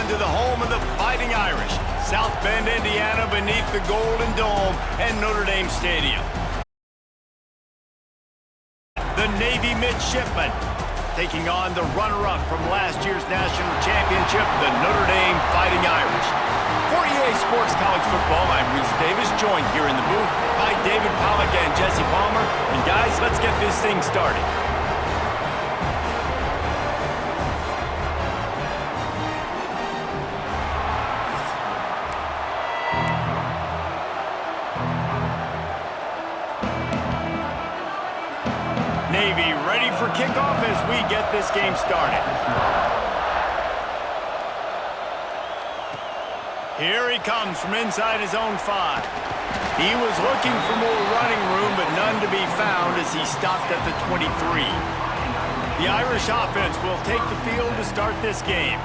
on to the home of the Fighting Irish, South Bend, Indiana, beneath the Golden Dome and Notre Dame Stadium. The Navy midshipmen taking on the runner-up from last year's national championship, the Notre Dame Fighting Irish. For EA Sports College Football, I'm Reese Davis, joined here in the booth by David Pollack and Jesse Palmer. And guys, let's get this thing started. Navy ready for kickoff as we get this game started. Here he comes from inside his own 5. He was looking for more running room, but none to be found as he stopped at the 23. The Irish offense will take the field to start this game.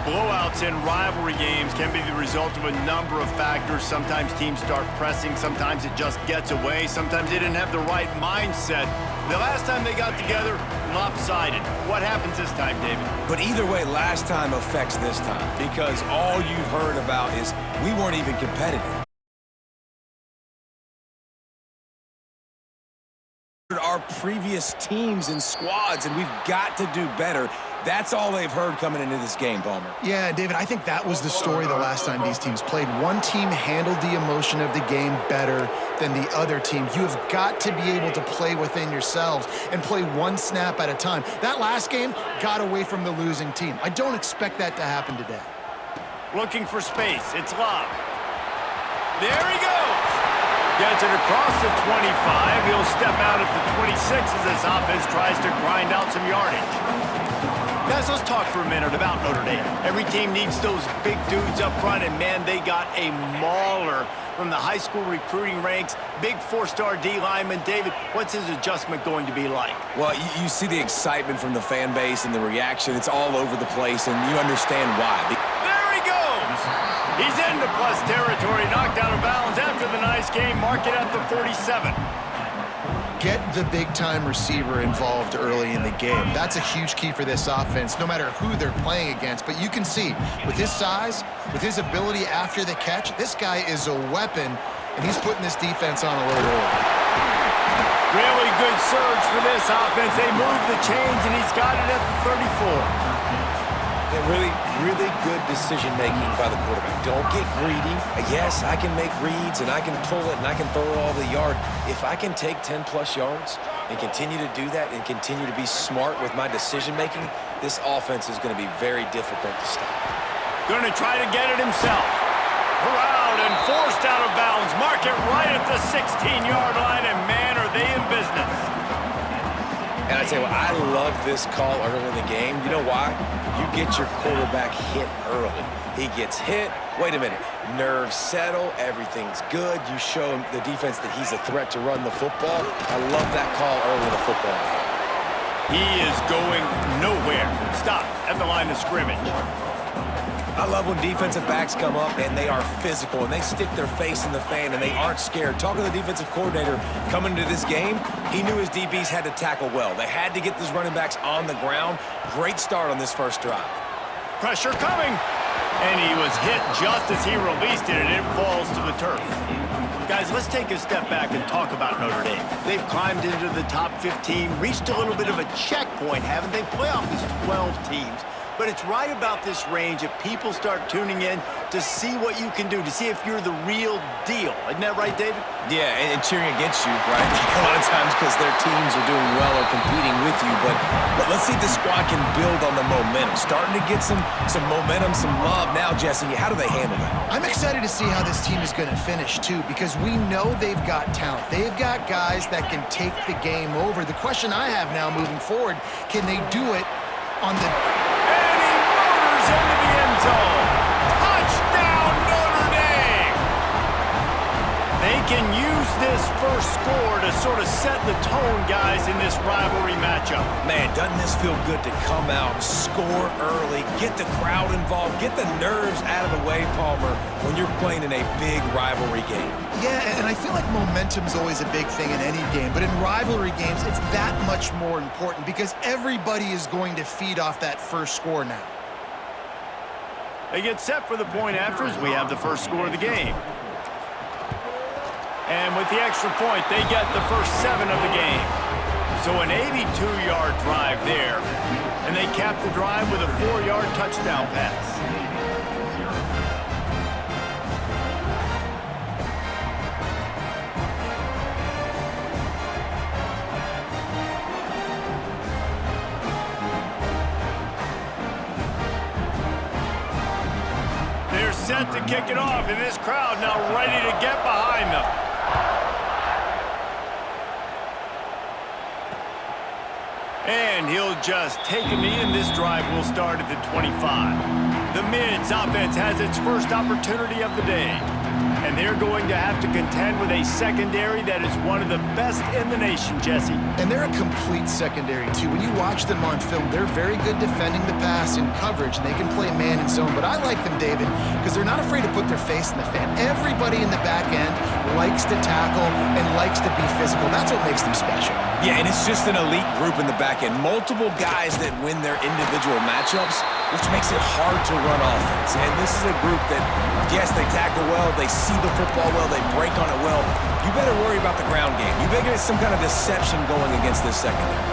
Blowouts in rivalry games can be the result of a number of factors. Sometimes teams start pressing, sometimes it just gets away, sometimes they didn't have the right mindset. The last time they got together, lopsided. What happens this time, David? But either way, last time affects this time because all you've heard about is we weren't even competitive. Our previous teams and squads, and we've got to do better. That's all they've heard coming into this game, Palmer. Yeah, David, I think that was the story the last time these teams played. One team handled the emotion of the game better than the other team. You have got to be able to play within yourselves and play one snap at a time. That last game got away from the losing team. I don't expect that to happen today. Looking for space. It's Love. There he goes. Gets it across the 25. He'll step out at the 26 as this offense tries to grind out some yardage. Guys, let's talk for a minute about Notre Dame. Every team needs those big dudes up front, and man, they got a mauler from the high school recruiting ranks. Big 4-star D lineman. David, what's his adjustment going to be like? Well, you see the excitement from the fan base and the reaction. It's all over the place, and you understand why. There he goes! He's into plus territory, knocked out of bounds after the nice game. Mark it at the 47. Get the big-time receiver involved early in the game. That's a huge key for this offense, no matter who they're playing against. But you can see, with his size, with his ability after the catch, this guy is a weapon, and he's putting this defense on alert early. Really good surge for this offense. They move the chains, and he's got it at the 34. And really good decision-making by the quarterback. Don't get greedy. Yes, I can make reads, and I can pull it, and I can throw it all the yard. If I can take 10-plus yards and continue to do that and continue to be smart with my decision-making, this offense is going to be very difficult to stop. Going to try to get it himself. Corralled and forced out of bounds. Mark it right at the 16-yard line, and man, are they in business. And I tell you what, I love this call early in the game. You know why? You get your quarterback hit early. He gets hit. Wait a minute. Nerves settle. Everything's good. You show him the defense that he's a threat to run the football. I love that call early in the football game. He is going nowhere. Stop at the line of scrimmage. I love when defensive backs come up and they are physical and they stick their face in the fan and they aren't scared. Talking to the defensive coordinator coming into this game, he knew his DBs had to tackle well. They had to get these running backs on the ground. Great start on this first drive. Pressure coming. And he was hit just as he released it, and it falls to the turf. Guys, let's take a step back and talk about Notre Dame. They've climbed into the top 15, reached a little bit of a checkpoint, haven't they? Playoff is 12 teams. But it's right about this range that people start tuning in to see what you can do, to see if you're the real deal. Isn't that right, David? Yeah, and cheering against you, right? A lot of times because their teams are doing well or competing with you. But let's see if the squad can build on the momentum. Starting to get some momentum, some love. Now, Jesse, how do they handle that? I'm excited to see how this team is going to finish, too, because we know they've got talent. They've got guys that can take the game over. The question I have now moving forward, can they do it on the... into the end zone. Touchdown, Notre Dame! They can use this first score to sort of set the tone, guys, in this rivalry matchup. Man, doesn't this feel good to come out, score early, get the crowd involved, get the nerves out of the way, Palmer, when you're playing in a big rivalry game? Yeah, and I feel like momentum's always a big thing in any game, but in rivalry games, it's that much more important because everybody is going to feed off that first score now. They get set for the point after as we have the first score of the game. And with the extra point, they get the first 7 of the game. So an 82-yard drive there. And they cap the drive with a 4-yard touchdown pass. They're set to kick it off, and this crowd now ready to get behind them. And he'll just take a knee, and this drive will start at the 25. The Mids offense has its first opportunity of the day. And they're going to have to contend with a secondary that is one of the best in the nation, Jesse. And they're a complete secondary, too. When you watch them on film, they're very good defending the pass in coverage, and they can play man and zone. But I like them, David, because they're not afraid to put their face in the fan. Everybody in the back end likes to tackle and likes to be physical. That's what makes them special. Yeah, and it's just an elite group in the back end. Multiple guys that win their individual matchups, which makes it hard to run offense. And this is a group that, yes, they tackle well, they see the football well, they break on it well. You better worry about the ground game. You better get some kind of deception going against this secondary.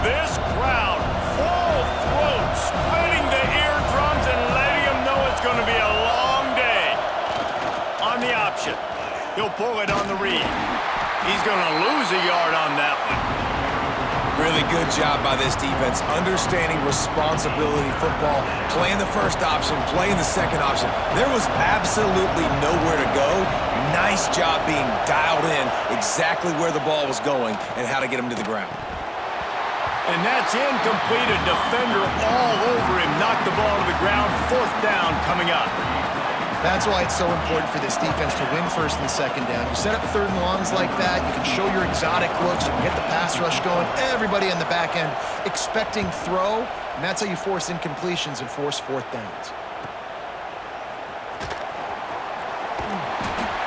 This crowd, full throat, splitting the eardrums and letting them know it's going to be a long day. On the option, he'll pull it on the read. He's going to lose a yard on that one. Really good job by this defense, understanding responsibility football, playing the first option, playing the second option. There was absolutely nowhere to go. Nice job being dialed in exactly where the ball was going and how to get him to the ground. And that's incomplete. A defender all over him. Knocked the ball to the ground. 4th down coming up. That's why it's so important for this defense to win first and second down. You set up 3rd and longs like that, you can show your exotic looks, you can get the pass rush going, everybody in the back end expecting throw, and that's how you force incompletions and force 4th downs.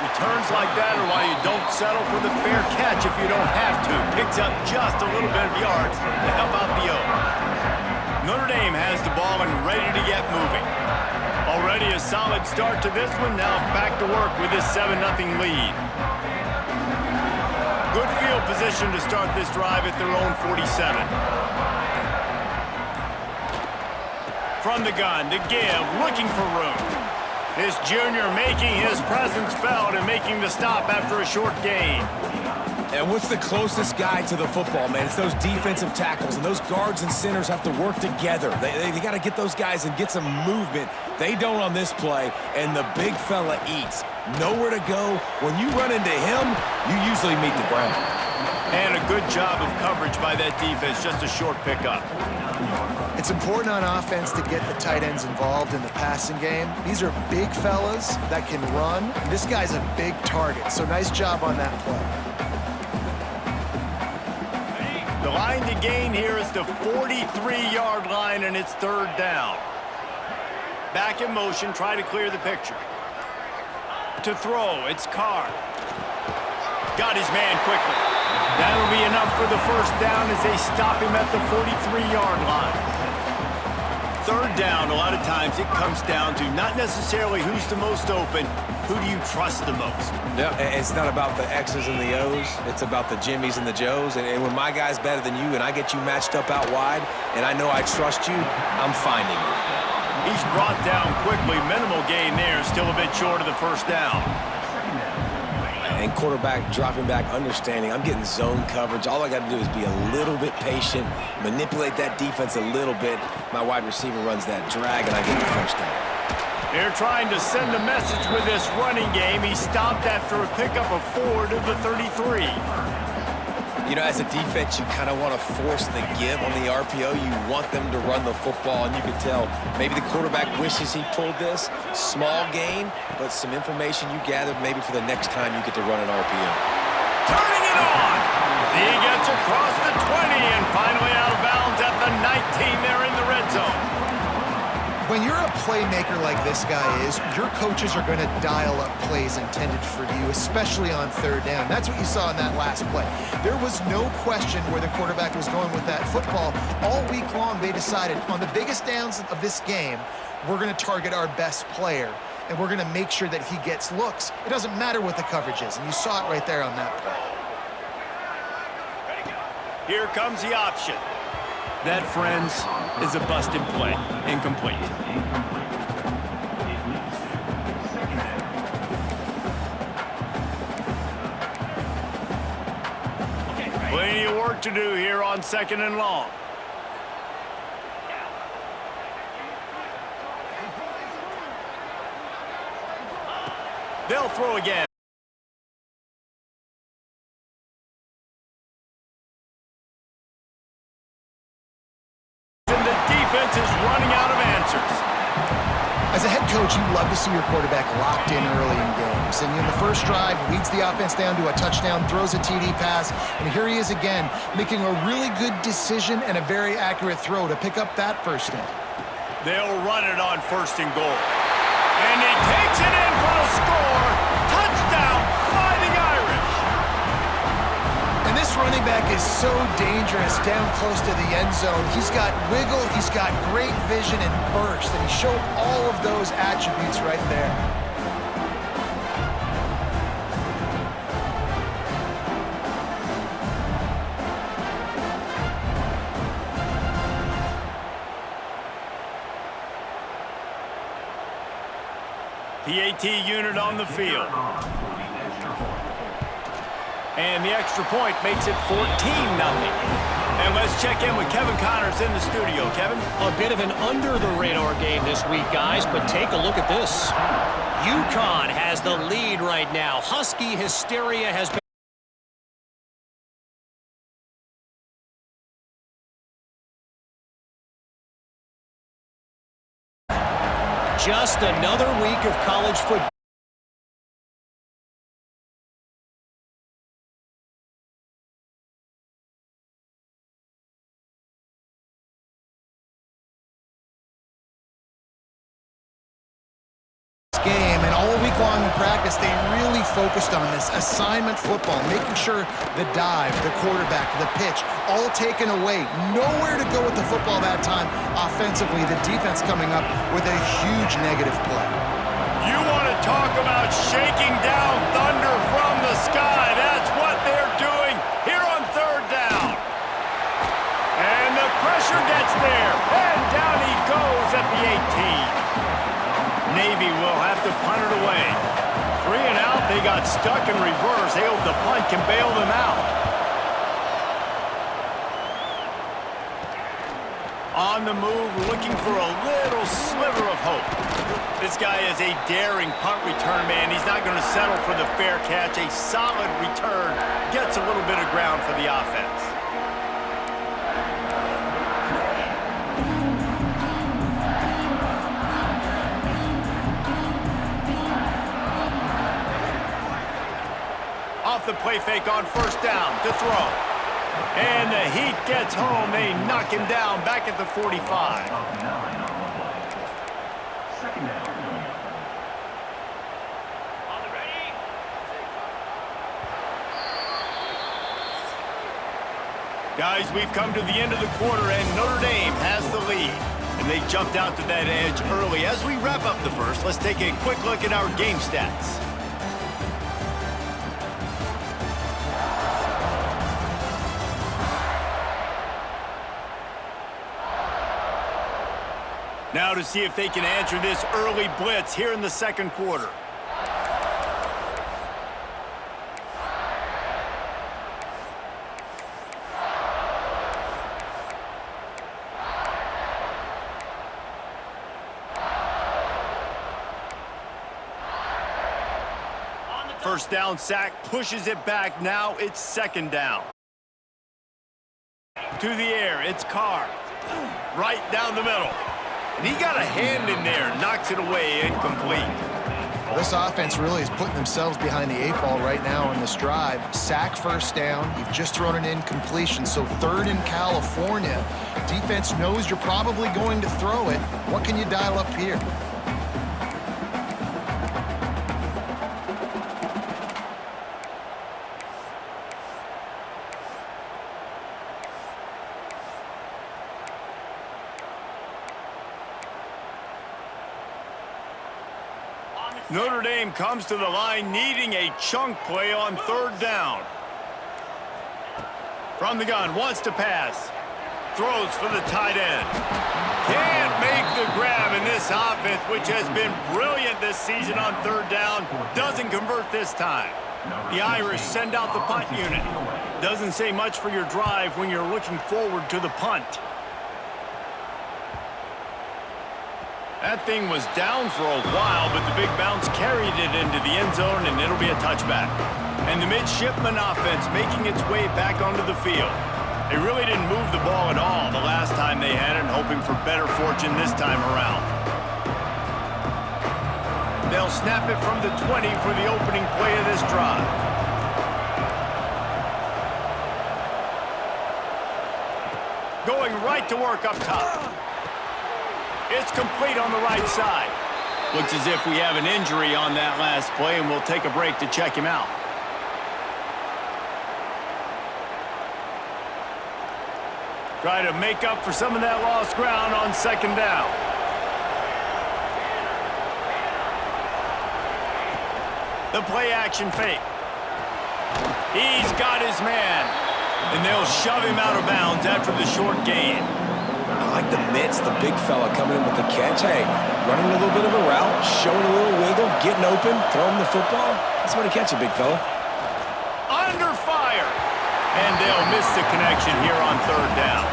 Returns like that are why you don't settle for the fair catch if you don't have to. Picks up just a little bit of yards to help out the O. Notre Dame has the ball and ready to get moving. Already a solid start to this one. Now back to work with this 7-0 lead. Good field position to start this drive at their own 47. From the gun to give, looking for room. This junior making his presence felt and making the stop after a short gain. And what's the closest guy to the football, man? It's those defensive tackles, and those guards and centers have to work together. They got to get those guys and get some movement. They don't on this play, and the big fella eats. Nowhere to go. When you run into him, you usually meet the ground. And a good job of coverage by that defense, just a short pickup. It's important on offense to get the tight ends involved in the passing game. These are big fellas that can run. This guy's a big target, so nice job on that play. The line to gain here is the 43-yard line, and it's 3rd down. Back in motion, try to clear the picture. To throw, it's Carr. Got his man quickly. That'll be enough for the 1st down as they stop him at the 43-yard line. 3rd down, a lot of times it comes down to not necessarily who's the most open, who do you trust the most? Yeah, it's not about the X's and the O's. It's about the Jimmys and the Joes. And when my guy's better than you and I get you matched up out wide and I know I trust you, I'm finding you. He's brought down quickly. Minimal gain there. Still a bit short of the 1st down. And quarterback dropping back, understanding I'm getting zone coverage. All I got to do is be a little bit patient, manipulate that defense a little bit. My wide receiver runs that drag, and I get the 1st down. They're trying to send a message with this running game. He stopped after a pickup of 4 to the 33. You know, as a defense, you kind of want to force the give on the RPO. You want them to run the football, and you can tell maybe the quarterback wishes he pulled this. Small gain, but some information you gathered maybe for the next time you get to run an RPO. Turning it on! He gets across the 20 and finally out of bounds at the 19 there in the red zone. When you're a playmaker like this guy is, your coaches are going to dial up plays intended for you, especially on third down. That's what you saw in that last play. There was no question where the quarterback was going with that football. All week long, they decided on the biggest downs of this game, we're going to target our best player, and we're going to make sure that he gets looks. It doesn't matter what the coverage is, and you saw it right there on that play. Here comes the option. That, friends, is a busted play. Incomplete. Plenty of work to do here on 2nd and long. They'll throw again. Is running out of answers. As a head coach, you love to see your quarterback locked in early in games. And in the first drive, leads the offense down to a touchdown, throws a TD pass, and here he is again, making a really good decision and a very accurate throw to pick up that first down. They'll run it on 1st and goal. And he takes it in for the score. Touchdown, Fighting Irish. And this running back is so dangerous down close to the end zone. He's got wiggle, he's got great vision and burst, and he showed all of those attributes right there. PAT unit on the field. And the extra point makes it 14-0. And let's check in with Kevin Connors in the studio. Kevin? A bit of an under-the-radar game this week, guys, but take a look at this. UConn has the lead right now. Husky hysteria has been... Just another week of college football. Game, and all week long in practice, they really focused on this assignment football, making sure the dive, the quarterback, the pitch, all taken away. Nowhere to go with the football that time. Offensively, the defense coming up with a huge negative play. You want to talk about shaking down thunder from the sky. That's what they're doing here on 3rd down. And the pressure gets there, and down he goes at the 18. Navy will have to punt it away. 3 and out, they got stuck in reverse. They hope the punt can bail them out. On the move, looking for a little sliver of hope. This guy is a daring punt return man. He's not going to settle for the fair catch. A solid return gets a little bit of ground for the offense. Off the play fake on 1st down to throw. And the heat gets home. They knock him down back at the 45. Guys, we've come to the end of the quarter, and Notre Dame has the lead. And they jumped out to that edge early. As we wrap up the first, let's take a quick look at our game stats. Now to see if they can answer this early blitz here in the 2nd quarter. First down sack, pushes it back. Now it's 2nd down. To the air, it's Carr. Right down the middle. And he got a hand in there, knocks it away, incomplete. This offense really is putting themselves behind the 8 ball right now on this drive. Sack first down. You've just thrown an incompletion, so 3rd in California. Defense knows you're probably going to throw it. What can you dial up here? Notre Dame comes to the line needing a chunk play on 3rd down. From the gun, wants to pass. Throws for the tight end. Can't make the grab in this offense, which has been brilliant this season on 3rd down. Doesn't convert this time. The Irish send out the punt unit. Doesn't say much for your drive when you're looking forward to the punt. That thing was down for a while, but the big bounce carried it into the end zone, and it'll be a touchback. And the midshipman offense making its way back onto the field. They really didn't move the ball at all the last time they had it, hoping for better fortune this time around. They'll snap it from the 20 for the opening play of this drive. Going right to work up top. It's complete on the right side. Looks as if we have an injury on that last play, and we'll take a break to check him out. Try to make up for some of that lost ground on 2nd down. The play action fake. He's got his man, and they'll shove him out of bounds after the short gain. I like the mitts, the big fella coming in with the catch. Hey, running a little bit of a route, showing a little wiggle, getting open, throwing the football. That's what to catch it, big fella. Under fire. And they'll miss the connection here on 3rd down.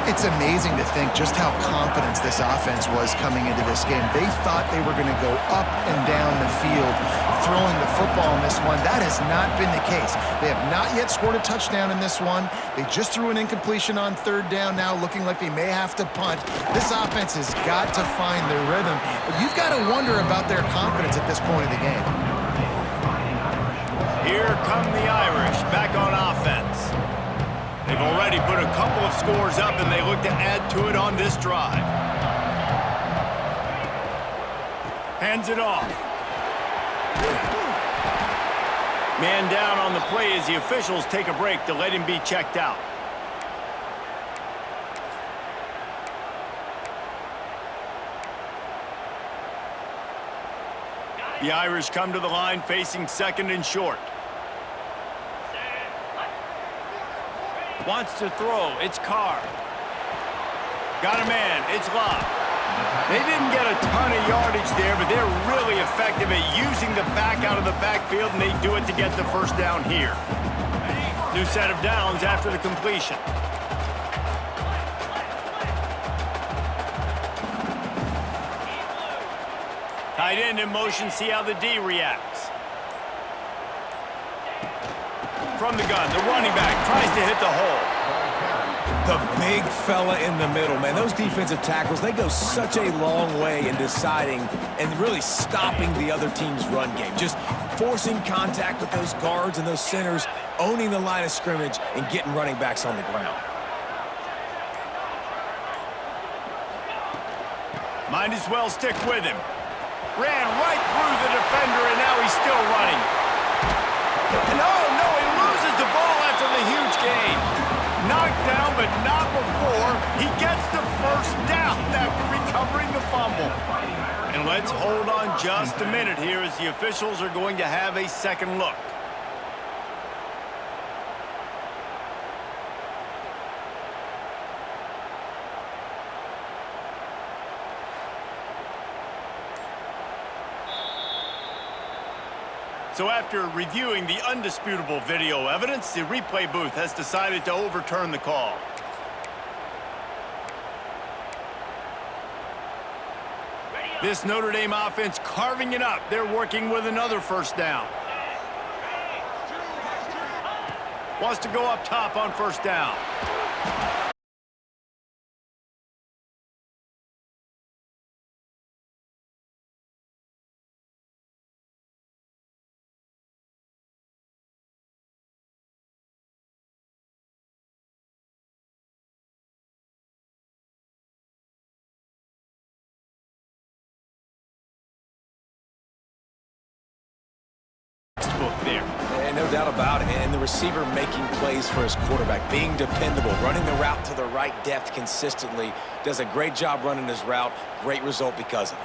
It's amazing to think just how confident this offense was coming into this game. They thought they were going to go up and down the field throwing the football in this one. That has not been the case. They have not yet scored a touchdown in this one. They just threw an incompletion on 3rd down now, looking like they may have to punt. This offense has got to find their rhythm. But you've got to wonder about their confidence at this point of the game. Here come the Irish back on offense. They've already put a couple of scores up, and they look to add to it on this drive. Hands it off. Man down on the play as the officials take a break to let him be checked out. The Irish come to the line facing 2nd and short. Wants to throw. It's Carr. Got a man. It's Love. They didn't get a ton of yardage there, but they're really effective at using the back out of the backfield, and they do it to get the 1st down here. New set of downs after the completion. Tight end in motion. See how the D reacts. From the gun, the running back tries to hit the hole. The big fella in the middle, man. Those defensive tackles, they go such a long way in deciding and really stopping the other team's run game. Just forcing contact with those guards and those centers, owning the line of scrimmage, and getting running backs on the ground. Might as well stick with him. Ran right through the defender, and now he's still running. No, he loses the ball after the huge gain. Knocked down, but not before he gets the 1st down after recovering the fumble. And let's hold on just a minute here as the officials are going to have a second look. So after reviewing the undisputable video evidence, the replay booth has decided to overturn the call. This Notre Dame offense carving it up. They're working with another 1st down. Wants to go up top on 1st down. book there. And no doubt about it. And the receiver making plays for his quarterback, being dependable, running the route to the right depth consistently, does a great job running his route. Great result because of it.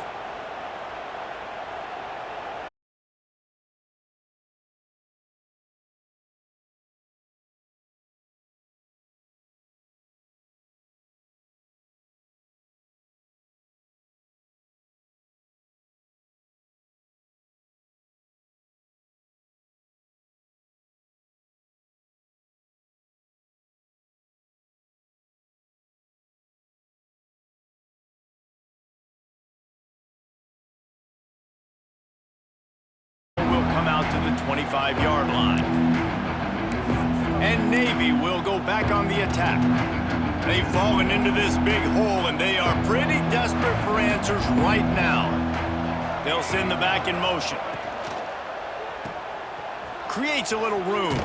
Come out to the 25-yard line. And Navy will go back on the attack. They've fallen into this big hole, and they are pretty desperate for answers right now. They'll send the back in motion. Creates a little room.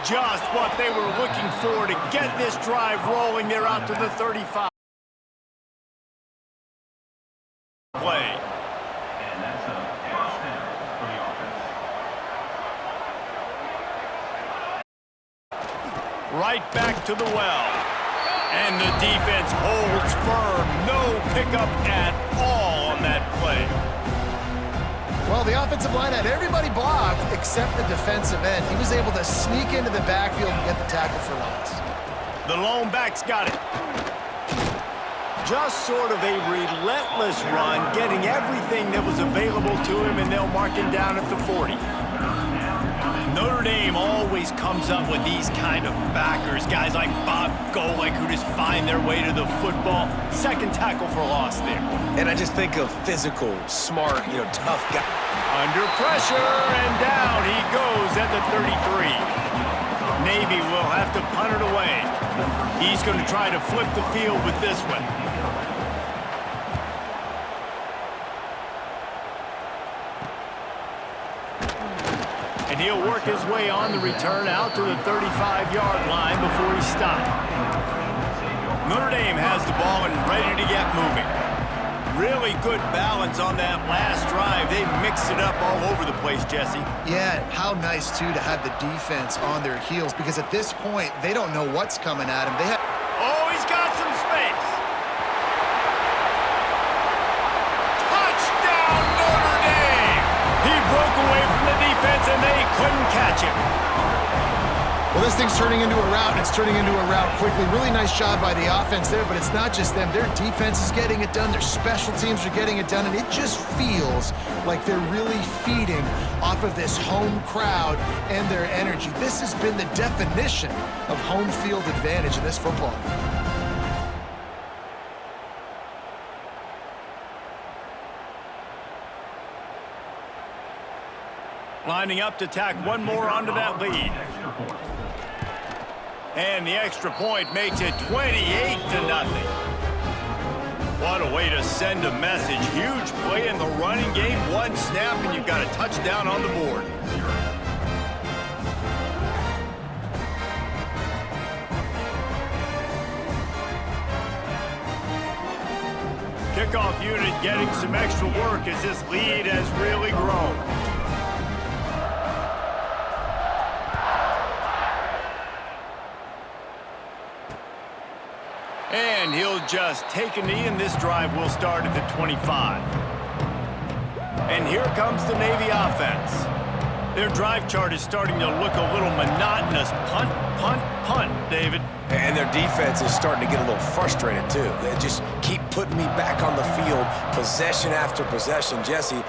Just what they were looking for to get this drive rolling. They're out to the 35. Play. Right back to the well. And the defense holds firm. No pickup at all on that play. Well, the offensive line had everybody blocked except the defensive end. He was able to sneak into the backfield and get the tackle for loss. The lone back's got it. Just sort of a relentless run, getting everything that was available to him, and they'll mark him down at the 40. Notre Dame always comes up with these kind of backers, guys like Bob Golick who just find their way to the football. Second tackle for loss there. And I just think of physical, smart, tough guy. Under pressure, and down he goes at the 33. Navy will have to punt it away. He's going to try to flip the field with this one. And he'll work his way on the return out to the 35-yard line before he's stopped. Notre Dame has the ball and ready to get moving. Really good balance on that last drive. They mixed it up all over the place, Jesse. Yeah, how nice, too, to have the defense on their heels, because at this point, they don't know what's coming at them. Oh, he's got some space. Touchdown, Notre Dame! He broke away from the defense, and they couldn't catch him. Well, this thing's turning into a route, and it's turning into a route quickly. Really nice job by the offense there, but it's not just them. Their defense is getting it done. Their special teams are getting it done, and it just feels like they're really feeding off of this home crowd and their energy. This has been the definition of home field advantage in this football game. Lining up to tack one more onto that lead. And the extra point makes it 28-0. What a way to send a message. Huge play in the running game. One snap and you've got a touchdown on the board. Kickoff unit getting some extra work as this lead has really grown. And he'll just take a knee, and this drive will start at the 25. And here comes the Navy offense. Their drive chart is starting to look a little monotonous. Punt, punt, punt, David. And their defense is starting to get a little frustrated, too. They just keep putting me back on the field, possession after possession. Jesse,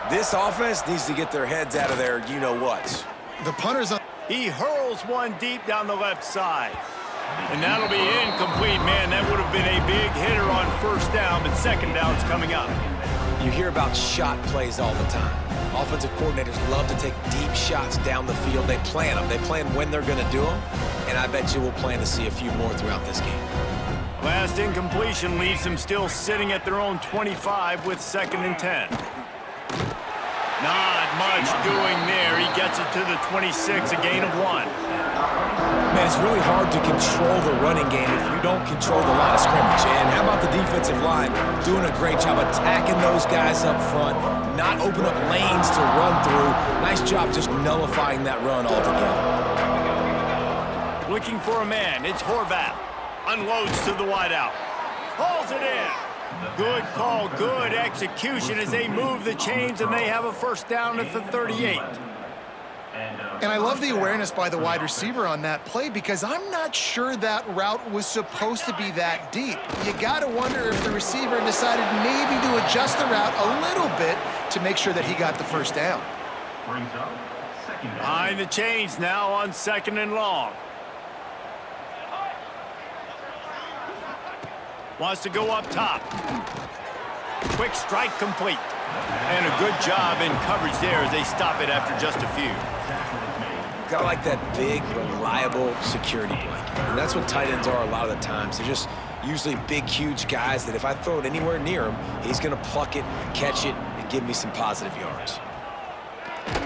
this offense needs to get their heads out of their you-know-whats. The punter's on. He hurls one deep down the left side. And that'll be incomplete, man. That would have been a big hitter on first down, but second down's coming up. You hear about shot plays all the time. Offensive coordinators love to take deep shots down the field. They plan them. They plan when they're going to do them, and I bet you we'll plan to see a few more throughout this game. Last incompletion leaves them still sitting at their own 25 with 2nd and 10. Not much doing there. He gets it to the 26, a gain of 1. Man, it's really hard to control the running game if you don't control the line of scrimmage. And how about the defensive line doing a great job attacking those guys up front, not open up lanes to run through. Nice job just nullifying that run altogether. Looking for a man. It's Horvath. Unloads to the wideout. Hauls it in. Good call, good execution as they move the chains, and they have a first down at the 38. And I love the awareness by the wide receiver on that play because I'm not sure that route was supposed to be that deep. You got to wonder if the receiver decided maybe to adjust the route a little bit to make sure that he got the first down. Behind the chains now on 2nd and long. Wants to go up top. Quick strike complete. And a good job in coverage there as they stop it after just a few. Gotta like that big, reliable security blanket. And that's what tight ends are a lot of the times. They're just usually big, huge guys that if I throw it anywhere near him, he's gonna pluck it, catch it, and give me some positive yards.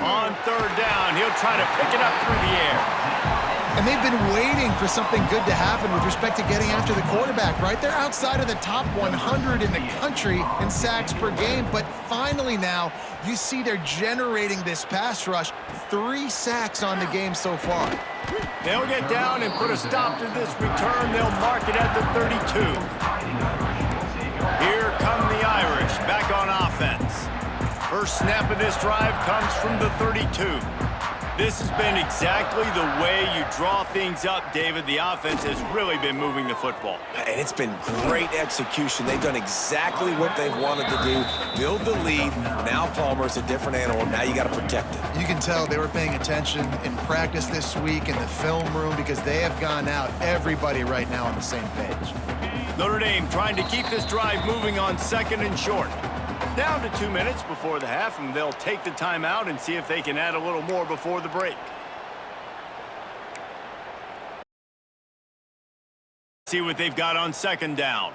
On 3rd down, he'll try to pick it up through the air. And they've been waiting for something good to happen with respect to getting after the quarterback, right? They're outside of the top 100 in the country in sacks per game, but finally now you see they're generating this pass rush. 3 sacks on the game so far. They'll get down and put a stop to this return. They'll mark it at the 32. Here come the Irish back on offense. First snap of this drive comes from the 32. This has been exactly the way you draw things up, David. The offense has really been moving the football. And it's been great execution. They've done exactly what they've wanted to do. Build the lead. Now Palmer's a different animal. Now you got to protect it. You can tell they were paying attention in practice this week in the film room because they have gone out, everybody right now on the same page. Notre Dame trying to keep this drive moving on 2nd and short. Down to 2 minutes before the half, and they'll take the timeout and see if they can add a little more before the break. See what they've got on 2nd down.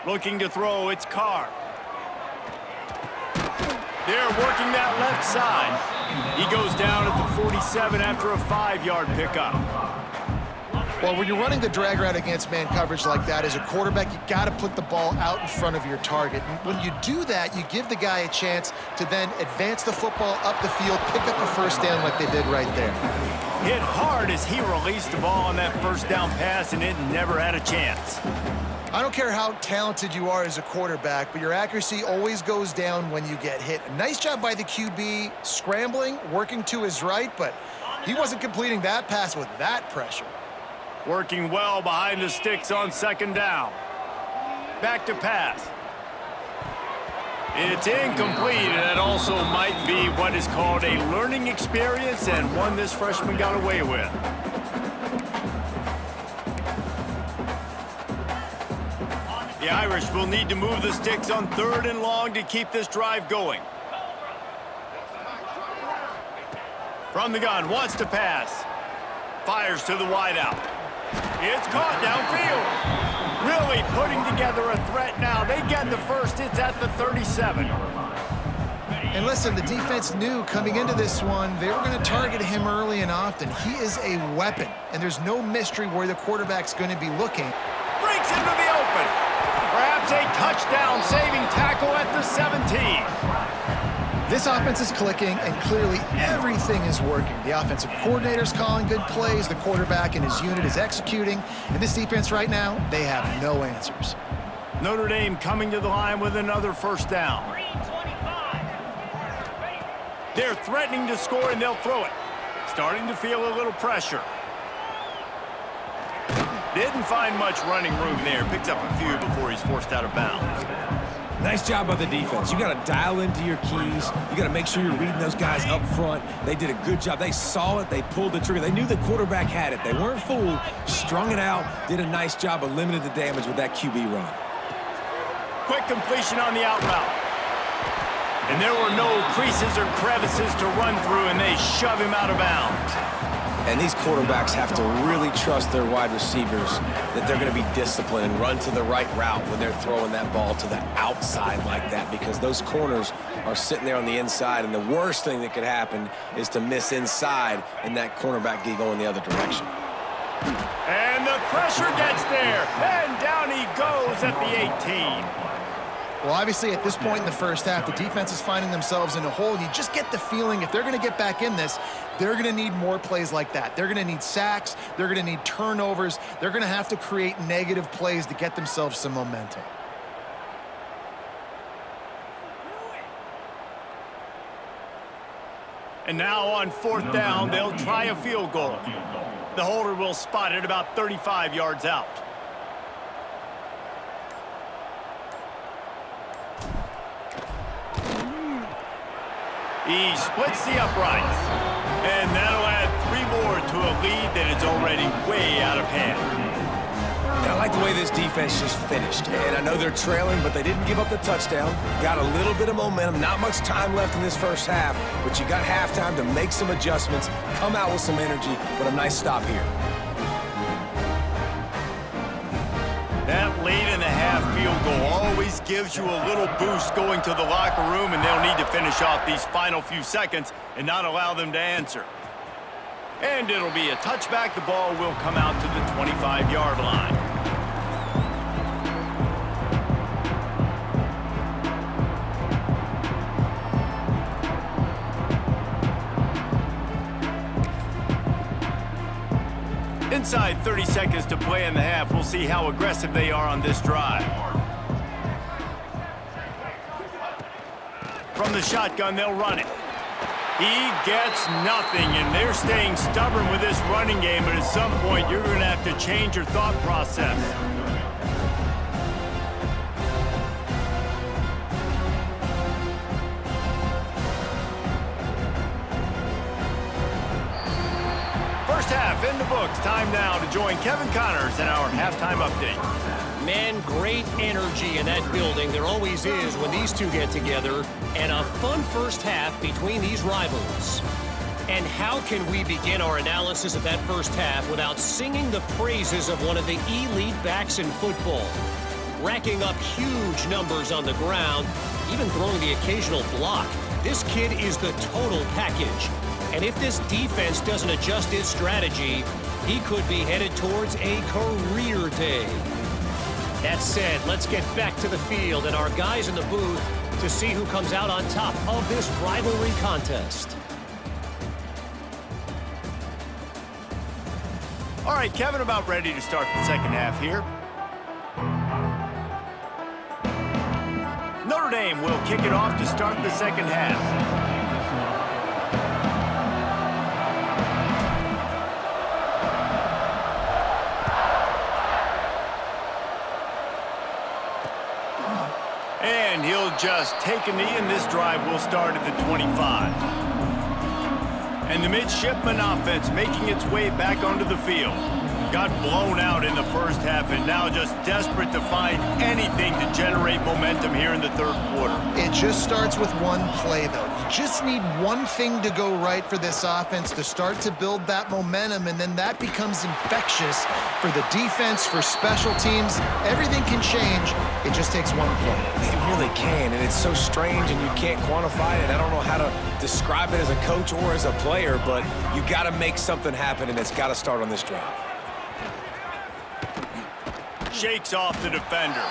Looking to throw, it's Carr. They're working that left side. He goes down at the 47 after a 5-yard pickup. Well, when you're running the drag route against man coverage like that, as a quarterback, you got to put the ball out in front of your target. And when you do that, you give the guy a chance to then advance the football up the field, pick up a first down like they did right there. Hit hard as he released the ball on that first down pass, and it never had a chance. I don't care how talented you are as a quarterback, but your accuracy always goes down when you get hit. A nice job by the QB, scrambling, working to his right, but he wasn't completing that pass with that pressure. Working well behind the sticks on 2nd down. Back to pass. It's incomplete, and that also might be what is called a learning experience and one this freshman got away with. The Irish will need to move the sticks on 3rd and long to keep this drive going. From the gun, wants to pass. Fires to the wideout. It's caught downfield. Really putting together a threat now. They get the first. It's at the 37. And listen, the defense knew coming into this one, they were going to target him early and often. He is a weapon, and there's no mystery where the quarterback's going to be looking. Breaks into the open. Perhaps a touchdown-saving tackle at the 17. This offense is clicking, and clearly everything is working. The offensive coordinator's calling good plays, the quarterback and his unit is executing, and this defense right now, they have no answers. Notre Dame coming to the line with another first down. They're threatening to score, and they'll throw it. Starting to feel a little pressure. Didn't find much running room there. Picks up a few before he's forced out of bounds. Nice job by the defense. You got to dial into your keys. You got to make sure you're reading those guys up front. They did a good job. They saw it. They pulled the trigger. They knew the quarterback had it. They weren't fooled. Strung it out. Did a nice job of limiting the damage with that QB run. Quick completion on the out route. And there were no creases or crevices to run through, and they shove him out of bounds. And these quarterbacks have to really trust their wide receivers that they're going to be disciplined and run to the right route when they're throwing that ball to the outside like that, because those corners are sitting there on the inside, and the worst thing that could happen is to miss inside and that cornerback be going the other direction. And the pressure gets there, and down he goes at the 18. Well, obviously, at this point in the first half, the defense is finding themselves in a hole, and you just get the feeling if they're going to get back in this, they're going to need more plays like that. They're going to need sacks. They're going to need turnovers. They're going to have to create negative plays to get themselves some momentum. And now on 4th down, they'll try a field goal. The holder will spot it about 35 yards out. He splits the uprights. And that'll add 3 more to a lead that is already way out of hand. And I like the way this defense just finished. And I know they're trailing, but they didn't give up the touchdown. Got a little bit of momentum. Not much time left in this first half, but you got halftime to make some adjustments, come out with some energy, but a nice stop here. That late-in-the-half field goal always gives you a little boost going to the locker room, and they'll need to finish off these final few seconds and not allow them to answer. And it'll be a touchback. The ball will come out to the 25-yard line. Inside 30 seconds to play in the half. We'll see how aggressive they are on this drive. From the shotgun, they'll run it. He gets nothing, and they're staying stubborn with this running game, but at some point, you're going to have to change your thought process. First half in the books. Time now to join Kevin Connors in our halftime update. Man, great energy in that building. There always is when these two get together. And a fun first half between these rivals. And how can we begin our analysis of that first half without singing the praises of one of the elite backs in football? Racking up huge numbers on the ground, even throwing the occasional block. This kid is the total package. And if this defense doesn't adjust its strategy, he could be headed towards a career day. That said, let's get back to the field and our guys in the booth to see who comes out on top of this rivalry contest. All right, Kevin, about ready to start the second half here. Notre Dame will kick it off to start the second half. And he'll just take a knee, and this drive will start at the 25. And the midshipman offense making its way back onto the field. Got blown out in the first half and now just desperate to find anything to generate momentum here in the third quarter. It just starts with one play, though. You just need one thing to go right for this offense to start to build that momentum, and then that becomes infectious for the defense, for special teams. Everything can change. It just takes one play. It really can, and it's so strange, and you can't quantify it. I don't know how to describe it as a coach or as a player, but you got to make something happen, and it's got to start on this drive. Shakes off the defender.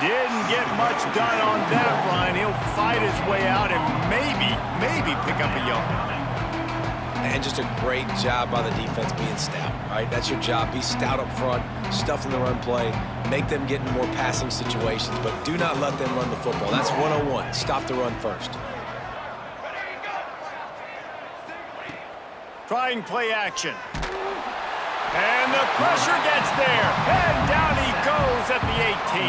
Didn't get much done on that run. He'll fight his way out and maybe pick up a yard. And just a great job by the defense being stout, right? That's your job. Be stout up front, stuff in the run play, make them get in more passing situations, but do not let them run the football. That's 101. Stop the run first. Trying play action. And the pressure gets there. And down he goes at the 18.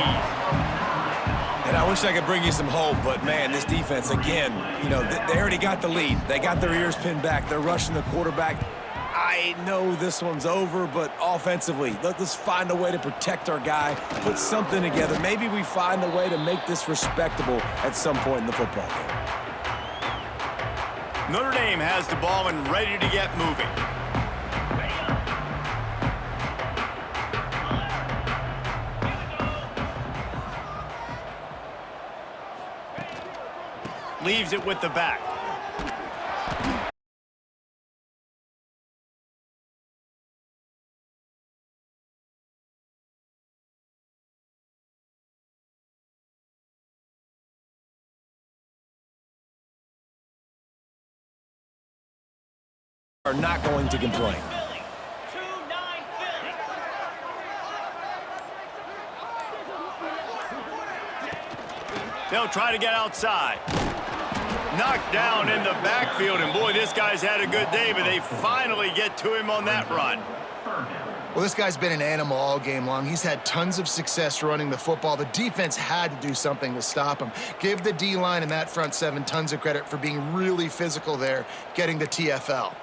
And I wish I could bring you some hope, but, man, this defense, again, you know, they already got the lead. They got their ears pinned back. They're rushing the quarterback. I know this one's over, but offensively, let's find a way to protect our guy, put something together. Maybe we find a way to make this respectable at some point in the football game. Notre Dame has the ball and ready to get moving. Leaves it with the back. are not going to complain. They'll try to get outside. Knocked down in the backfield, and boy, this guy's had a good day, but they finally get to him on that run. Well, this guy's been an animal all game long. He's had tons of success running the football. The defense had to do something to stop him. Give the D-line and that front seven tons of credit for being really physical there, getting the TFL.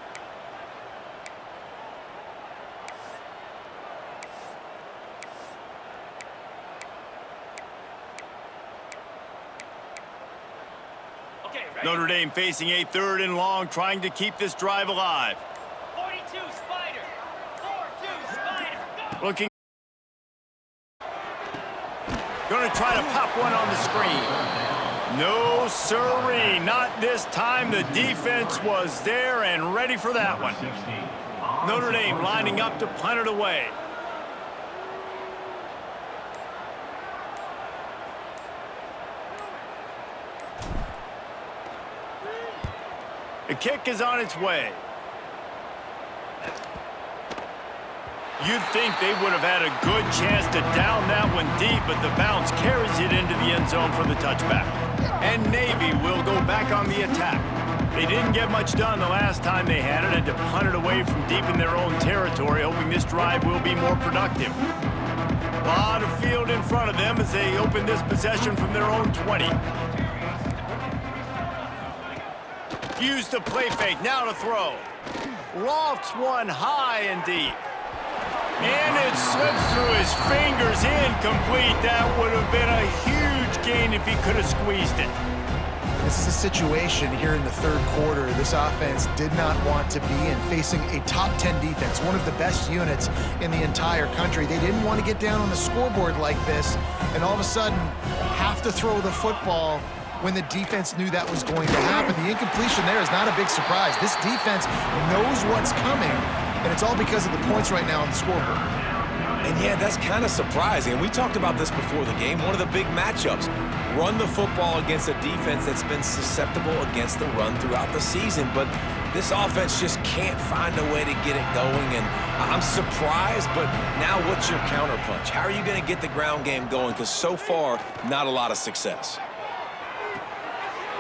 Notre Dame facing a 3rd and long, trying to keep this drive alive. 42 Spider. 4-2 Spider. Go. Looking. Going to try to pop one on the screen. No sirree, not this time. The defense was there and ready for that one. Notre Dame lining up to punt it away. The kick is on its way. You'd think they would have had a good chance to down that one deep, but the bounce carries it into the end zone for the touchback. And Navy will go back on the attack. They didn't get much done the last time they had it, and to punt it away from deep in their own territory, hoping this drive will be more productive. A lot of field in front of them as they open this possession from their own 20. Use the play fake, now to throw. Lofts one high and deep. And it slips through his fingers, incomplete. That would have been a huge gain if he could have squeezed it. This is a situation here in the 3rd quarter this offense did not want to be in, facing a top 10 defense, one of the best units in the entire country. They didn't want to get down on the scoreboard like this and all of a sudden have to throw the football when the defense knew that was going to happen. The incompletion there is not a big surprise. This defense knows what's coming, and it's all because of the points right now on the scoreboard. And yeah, that's kind of surprising. We talked about this before the game. One of the big matchups. Run the football against a defense that's been susceptible against the run throughout the season. But this offense just can't find a way to get it going. And I'm surprised, but now what's your counterpunch? How are you going to get the ground game going? Because so far, not a lot of success.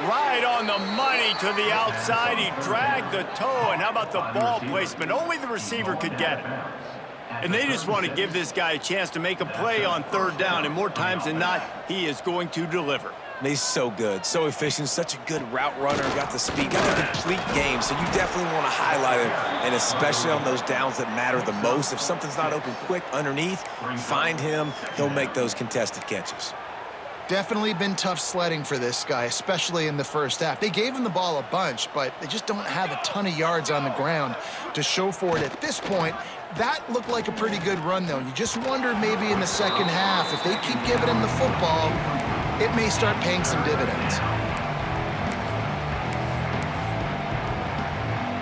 Right on the money to the outside. He dragged the toe, and how about the ball placement? Only the receiver could get it. And they just want to give this guy a chance to make a play on 3rd down, and more times than not, he is going to deliver. He's so good, so efficient, such a good route runner, got the speed, got the complete game, so you definitely want to highlight him, and especially on those downs that matter the most. If something's not open quick underneath, find him, he'll make those contested catches. Definitely been tough sledding for this guy, especially in the first half. They gave him the ball a bunch, but they just don't have a ton of yards on the ground to show for it at this point. That looked like a pretty good run, though. You just wondered maybe in the second half, if they keep giving him the football, it may start paying some dividends.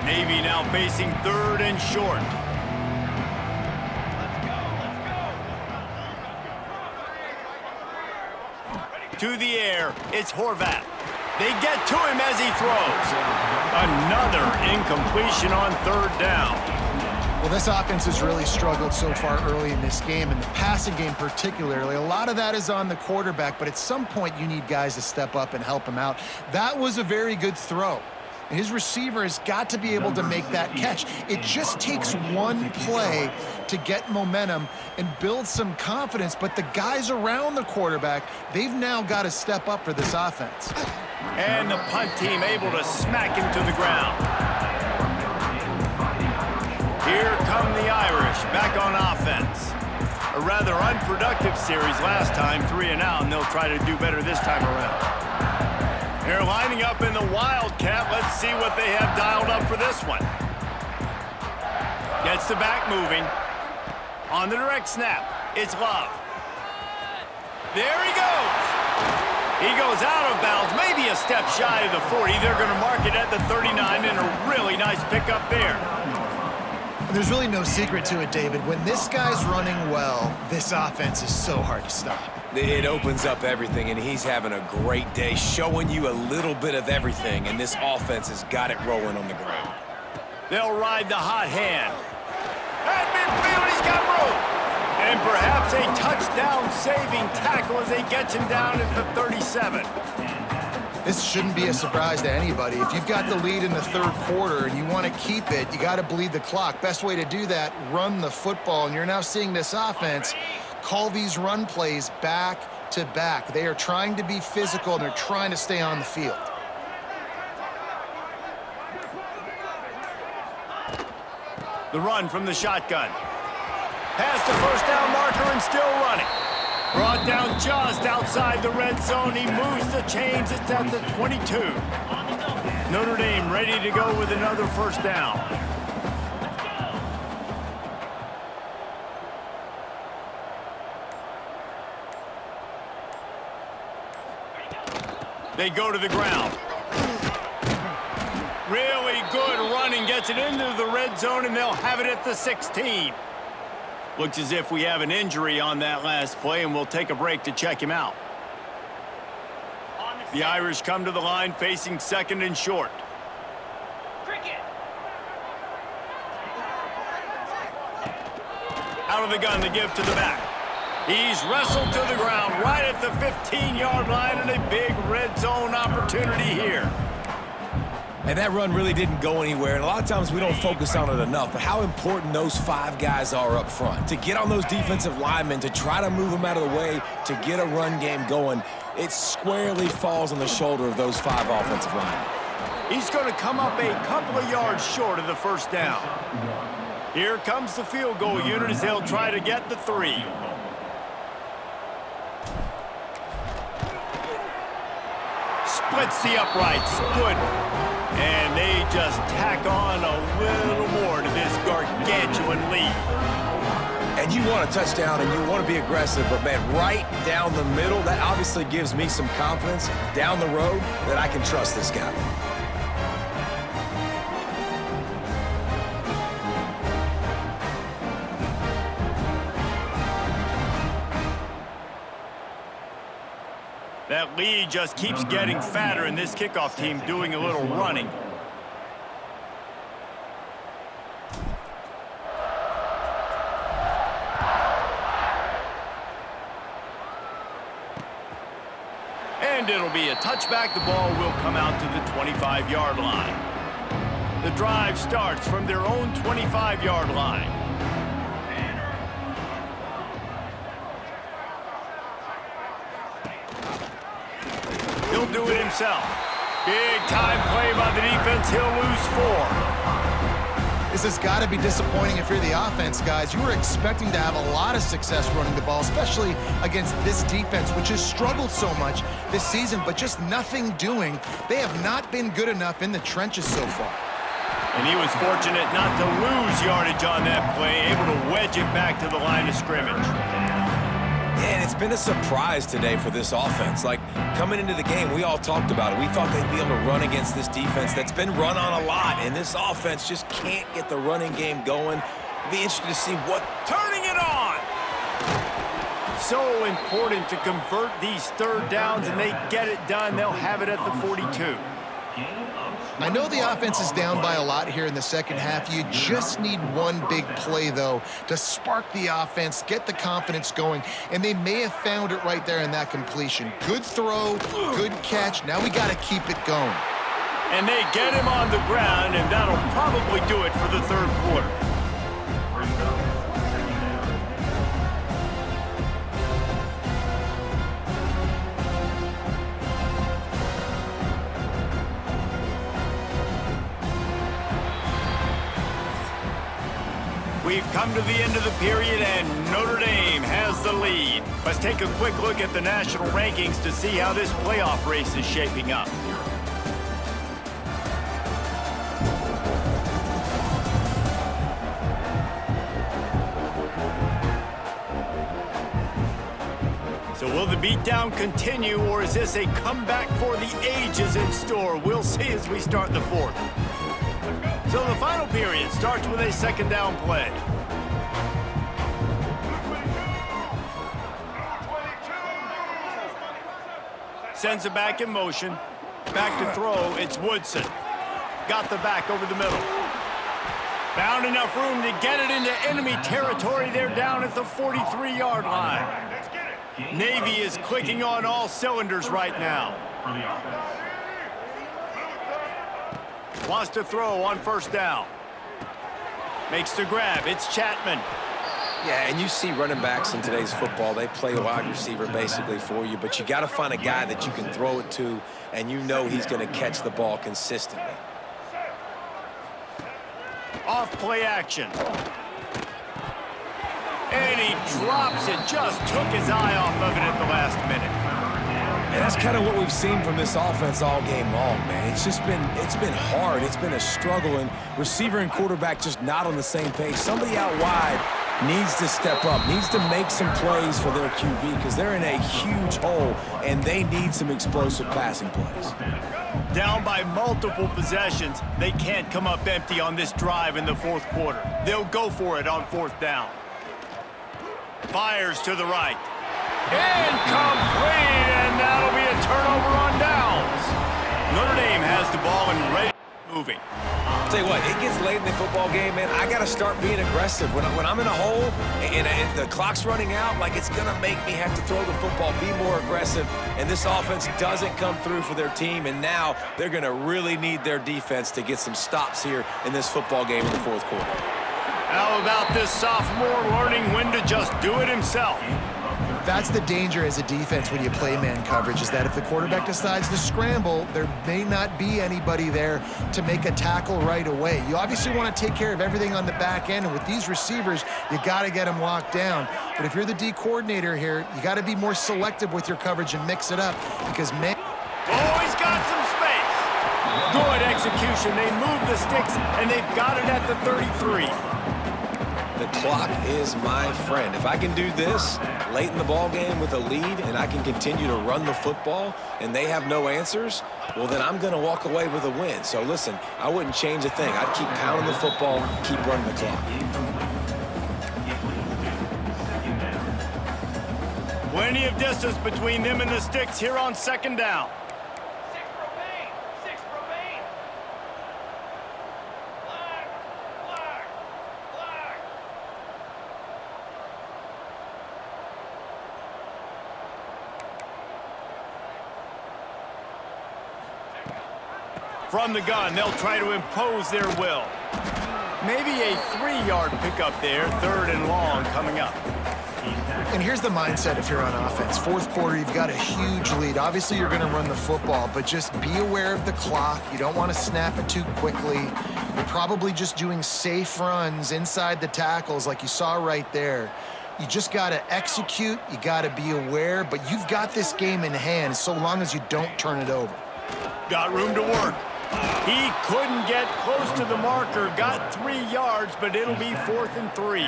Navy now facing 3rd and short. To the air, it's Horvat. They get to him as he throws. Another incompletion on 3rd down. Well, this offense has really struggled so far early in this game, and the passing game particularly. A lot of that is on the quarterback, but at some point you need guys to step up and help him out. That was a very good throw. His receiver has got to be able to make that catch. It just takes one play to get momentum and build some confidence, but the guys around the quarterback, they've now got to step up for this offense. And the punt team able to smack him to the ground. Here come the Irish back on offense. A rather unproductive series last time, 3 and out, and they'll try to do better this time around. They're lining up in the Wildcat. Let's see what they have dialed up for this one. Gets the back moving. On the direct snap, it's Love. There he goes. He goes out of bounds, maybe a step shy of the 40. They're going to mark it at the 39, and a really nice pickup there. There's really no secret to it, David. When this guy's running well, this offense is so hard to stop. It opens up everything, and he's having a great day, showing you a little bit of everything, and this offense has got it rolling on the ground. They'll ride the hot hand. At midfield, he's got room. And perhaps a touchdown-saving tackle as they get him down at the 37. This shouldn't be a surprise to anybody. If you've got the lead in the third quarter and you want to keep it, you got to bleed the clock. Best way to do that, run the football. And you're now seeing this offense call these run plays back to back. They are trying to be physical, and they're trying to stay on the field. The run from the shotgun. Past the first down marker and still running. Brought down just outside the red zone. He moves the chains. It's at the 22. Notre Dame ready to go with another first down. They go to the ground. Really good running, gets it into the red zone, and they'll have it at the 16. Looks as if we have an injury on that last play, and we'll take a break to check him out. The Irish come to the line facing second and short. Out of the gun to give to the back. He's wrestled to the ground right at the 15-yard line, and a big red zone opportunity here. And that run really didn't go anywhere, and a lot of times we don't focus on it enough, but how important those 5 guys are up front. To get on those defensive linemen, to try to move them out of the way, to get a run game going, it squarely falls on the shoulder of those 5 offensive linemen. He's going to come up a couple of yards short of the first down. Here comes the field goal unit as they'll try to get the 3. Splits the uprights. Good. And they just tack on a little more to this gargantuan lead. And you want a touchdown and you want to be aggressive, but man, right down the middle, that obviously gives me some confidence down the road that I can trust this guy. That lead just keeps getting fatter, and this kickoff team doing a little running. And it'll be a touchback. The ball will come out to the 25-yard line. The drive starts from their own 25-yard line. He'll do it himself. Big time play by the defense. He'll lose 4. This has got to be disappointing if you're the offense, guys. You were expecting to have a lot of success running the ball, especially against this defense, which has struggled so much this season, but just nothing doing. They have not been good enough in the trenches so far. And he was fortunate not to lose yardage on that play, able to wedge it back to the line of scrimmage. And it's been a surprise today for this offense. Like, coming into the game, we all talked about it. We thought they'd be able to run against this defense that's been run on a lot, and this offense just can't get the running game going. It'll be interesting to see what... Turning it on! So important to convert these third downs, and they get it done. They'll have it at the 42. I know the offense is down by a lot here in the second half. You just need one big play, though, to spark the offense, get the confidence going, and they may have found it right there in that completion. Good throw, good catch. Now we got to keep it going. And they get him on the ground, and that'll probably do it for the third quarter. We've come to the end of the period, and Notre Dame has the lead. Let's take a quick look at the national rankings to see how this playoff race is shaping up. So will the beatdown continue, or is this a comeback for the ages in store? We'll see as we start the fourth. So the final period starts with a second down play. Sends it back in motion. Back to throw, it's Woodson. Got the back over the middle. Found enough room to get it into enemy territory. They're down at the 43-yard line. Navy is clicking on all cylinders right now. Wants to throw on first down. Makes the grab. It's Chapman. Yeah, and you see running backs in today's football, they play wide receiver basically for you, but you got to find a guy that you can throw it to, and you know he's going to catch the ball consistently. Off play action. And he drops it, just took his eye off of it at the last minute. And that's kind of what we've seen from this offense all game long, man. It's been hard. It's been a struggle, and receiver and quarterback just not on the same page. Somebody out wide needs to step up, needs to make some plays for their QB because they're in a huge hole, and they need some explosive passing plays. Down by multiple possessions, they can't come up empty on this drive in the fourth quarter. They'll go for it on fourth down. Fires to the right. Incomplete, and that'll be a turnover on downs. Notre Dame has the ball and ready moving. I'll tell you what, it gets late in the football game, man. I got to start being aggressive. When I'm in a hole and the clock's running out, like it's going to make me have to throw the football, be more aggressive, and this offense doesn't come through for their team, and now they're going to really need their defense to get some stops here in this football game in the fourth quarter. How about this sophomore learning when to just do it himself? That's the danger as a defense when you play man coverage, is that if the quarterback decides to scramble, there may not be anybody there to make a tackle right away. You obviously want to take care of everything on the back end, and with these receivers, you got to get them locked down. But if you're the D coordinator here, you got to be more selective with your coverage and mix it up, because man... Oh, he's got some space. Good execution. They move the sticks, and they've got it at the 33. The clock is my friend. If I can do this late in the ball game with a lead and I can continue to run the football and they have no answers, well, then I'm going to walk away with a win. So, listen, I wouldn't change a thing. I'd keep pounding the football, keep running the clock. Plenty of distance between them and the sticks here on second down. Six remain. Flag. From the gun, they'll try to impose their will. Maybe a 3-yard pickup there, third and long coming up. And here's the mindset if you're on offense. Fourth quarter, you've got a huge lead. Obviously, you're going to run the football, but just be aware of the clock. You don't want to snap it too quickly. You're probably just doing safe runs inside the tackles like you saw right there. You just got to execute. You got to be aware, but you've got this game in hand so long as you don't turn it over. Got room to work. He couldn't get close to the marker, got 3 yards, but it'll be 4th and 3.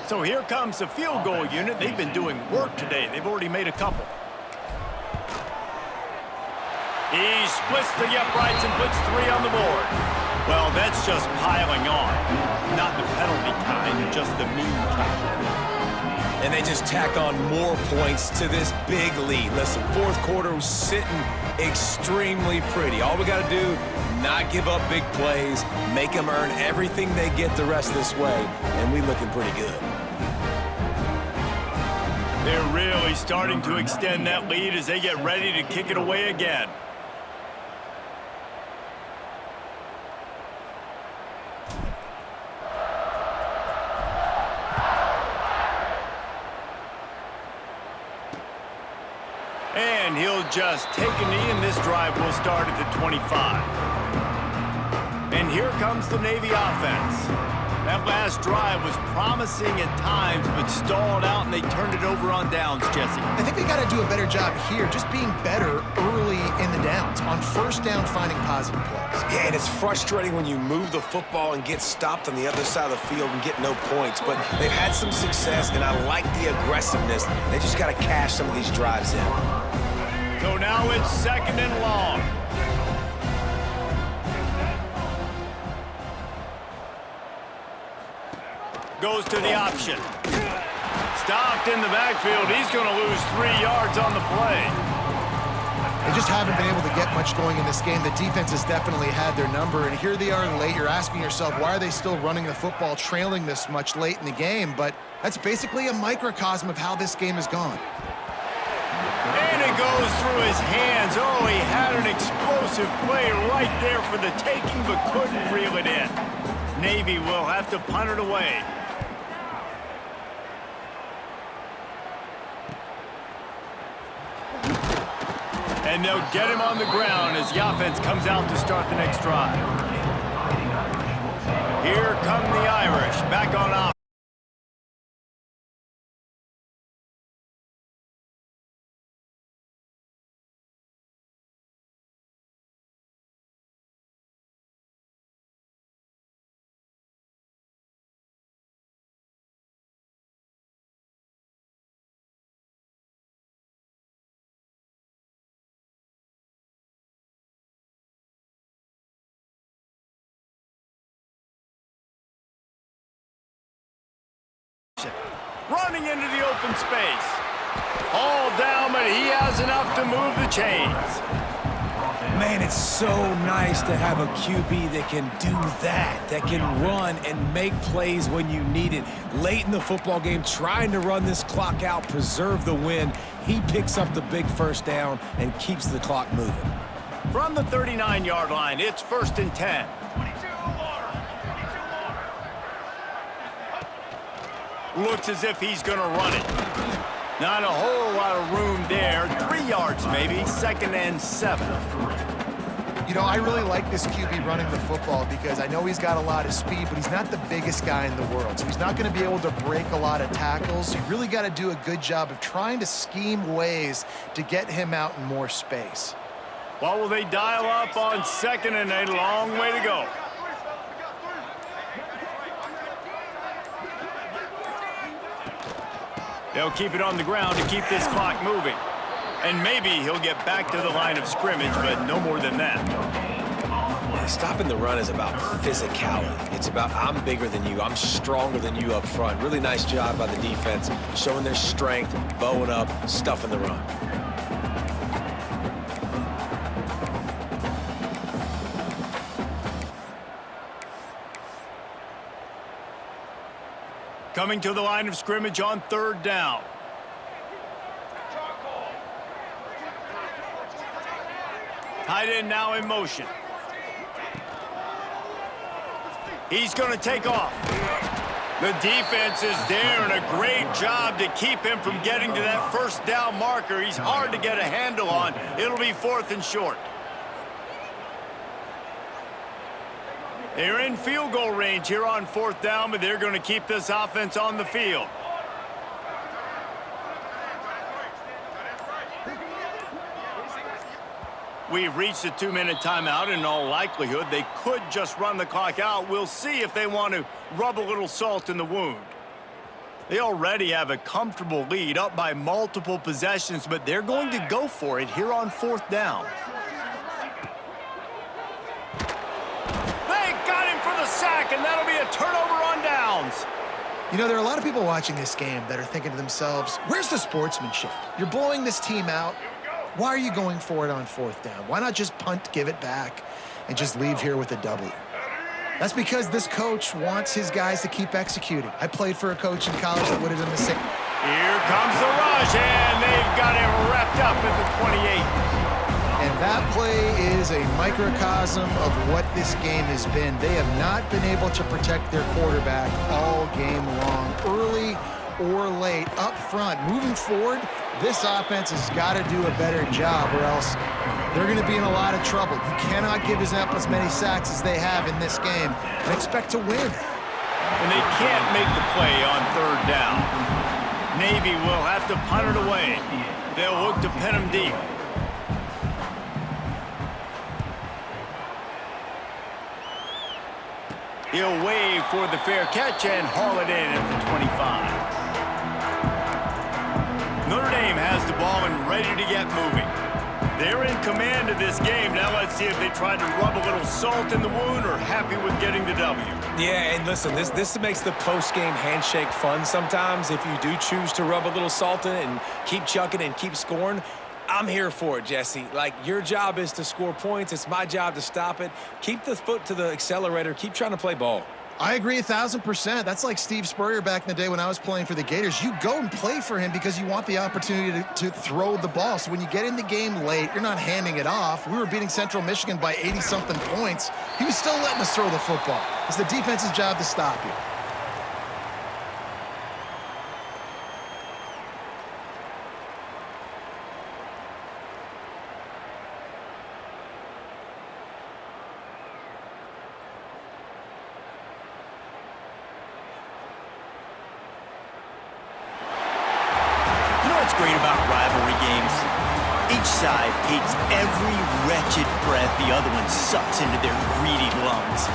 So here comes the field goal unit. They've been doing work today. They've already made a couple. He splits the uprights and puts 3 on the board. Well, that's just piling on. Not the penalty kind, just the mean kind. And they just tack on more points to this big lead. Listen, fourth quarter was sitting extremely pretty. All we got to do, not give up big plays, make them earn everything they get the rest of this way, and we looking pretty good. They're really starting to extend that lead as they get ready to kick it away again. And he'll just take a knee, and this drive will start at the 25. And here comes the Navy offense. That last drive was promising at times, but stalled out, and they turned it over on downs, Jesse. I think they got to do a better job here, just being better early in the downs. On first down, finding positive plays. Yeah, and it's frustrating when you move the football and get stopped on the other side of the field and get no points. But they've had some success, and I like the aggressiveness. They just got to cash some of these drives in. So now it's 2nd and long. Goes to the option. Stopped in the backfield. He's going to lose 3 yards on the play. They just haven't been able to get much going in this game. The defense has definitely had their number, and here they are late. You're asking yourself, why are they still running the football, trailing this much late in the game? But that's basically a microcosm of how this game has gone. And it goes through his hands. Oh, he had an explosive play right there for the taking, but couldn't reel it in. Navy will have to punt it away. And they'll get him on the ground as the offense comes out to start the next drive. Here come the Irish back on offense. Running into the open space. All down, but he has enough to move the chains. Man, it's so nice to have a QB that can do that can run and make plays when you need it. Late in the football game, trying to run this clock out, preserve the win. He picks up the big first down and keeps the clock moving. From the 39-yard line, it's 1st and 10. Looks as if he's going to run it. Not a whole lot of room there. 3 yards maybe. 2nd and 7. You know, I really like this QB running the football because I know he's got a lot of speed, but he's not the biggest guy in the world. So he's not going to be able to break a lot of tackles. You really got to do a good job of trying to scheme ways to get him out in more space. Well, will they dial up on 2nd and a long way to go? They'll keep it on the ground to keep this clock moving. And maybe he'll get back to the line of scrimmage, but no more than that. Stopping the run is about physicality. It's about I'm bigger than you, I'm stronger than you up front. Really nice job by the defense, showing their strength, bowing up, stuffing the run. Coming to the line of scrimmage on 3rd down. Tight end now in motion. He's going to take off. The defense is there, and a great job to keep him from getting to that 1st down marker. He's hard to get a handle on. It'll be 4th and short. They're in field goal range here on 4th down, but they're going to keep this offense on the field. We've reached a 2-minute timeout, and in all likelihood, they could just run the clock out. We'll see if they want to rub a little salt in the wound. They already have a comfortable lead, up by multiple possessions, but they're going to go for it here on 4th down. Sack, and that'll be a turnover on downs. You know, there are a lot of people watching this game that are thinking to themselves, where's the sportsmanship? You're blowing this team out. Why are you going for it on 4th down? Why not just punt, give it back, and just leave here with a W? That's because this coach wants his guys to keep executing. I played for a coach in college that would have done the same. Here comes the rush, and they've got him wrapped up at the 28. And that play is a microcosm of what this game has been. They have not been able to protect their quarterback all game long, early or late, up front. Moving forward, this offense has got to do a better job, or else they're going to be in a lot of trouble. You cannot give up as many sacks as they have in this game and expect to win. And they can't make the play on 3rd down. Navy will have to punt it away. They'll look to pin him deep. He'll wave for the fair catch and haul it in at the 25. Notre Dame has the ball and ready to get moving. They're in command of this game. Now let's see if they try to rub a little salt in the wound or happy with getting the W. Yeah, and listen, this makes the post-game handshake fun sometimes if you do choose to rub a little salt in it and keep chucking and keep scoring. I'm here for it, Jesse. Like, your job is to score points. It's my job to stop it. Keep the foot to the accelerator. Keep trying to play ball. I agree 1,000%. That's like Steve Spurrier back in the day when I was playing for the Gators. You go and play for him because you want the opportunity to throw the ball. So when you get in the game late, you're not handing it off. We were beating Central Michigan by 80-something points. He was still letting us throw the football. It's the defense's job to stop you. What's great about rivalry games? Each side hates every wretched breath the other one sucks into their greedy lungs.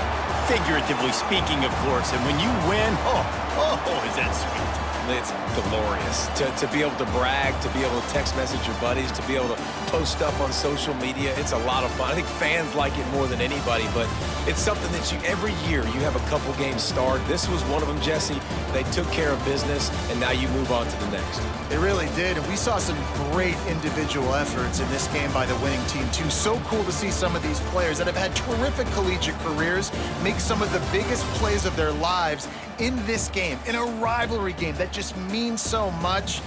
Figuratively speaking, of course, and when you win, oh, is that sweet. It's glorious to be able to brag, to be able to text message your buddies, to be able to post stuff on social media. It's a lot of fun. I think fans like it more than anybody, but it's something that every year you have a couple games start. This was one of them, Jesse. They took care of business, and now you move on to the next. They really did, and we saw some great individual efforts in this game by the winning team, too. So cool to see some of these players that have had terrific collegiate careers make some of the biggest plays of their lives in this game, in a rivalry game that just means so much.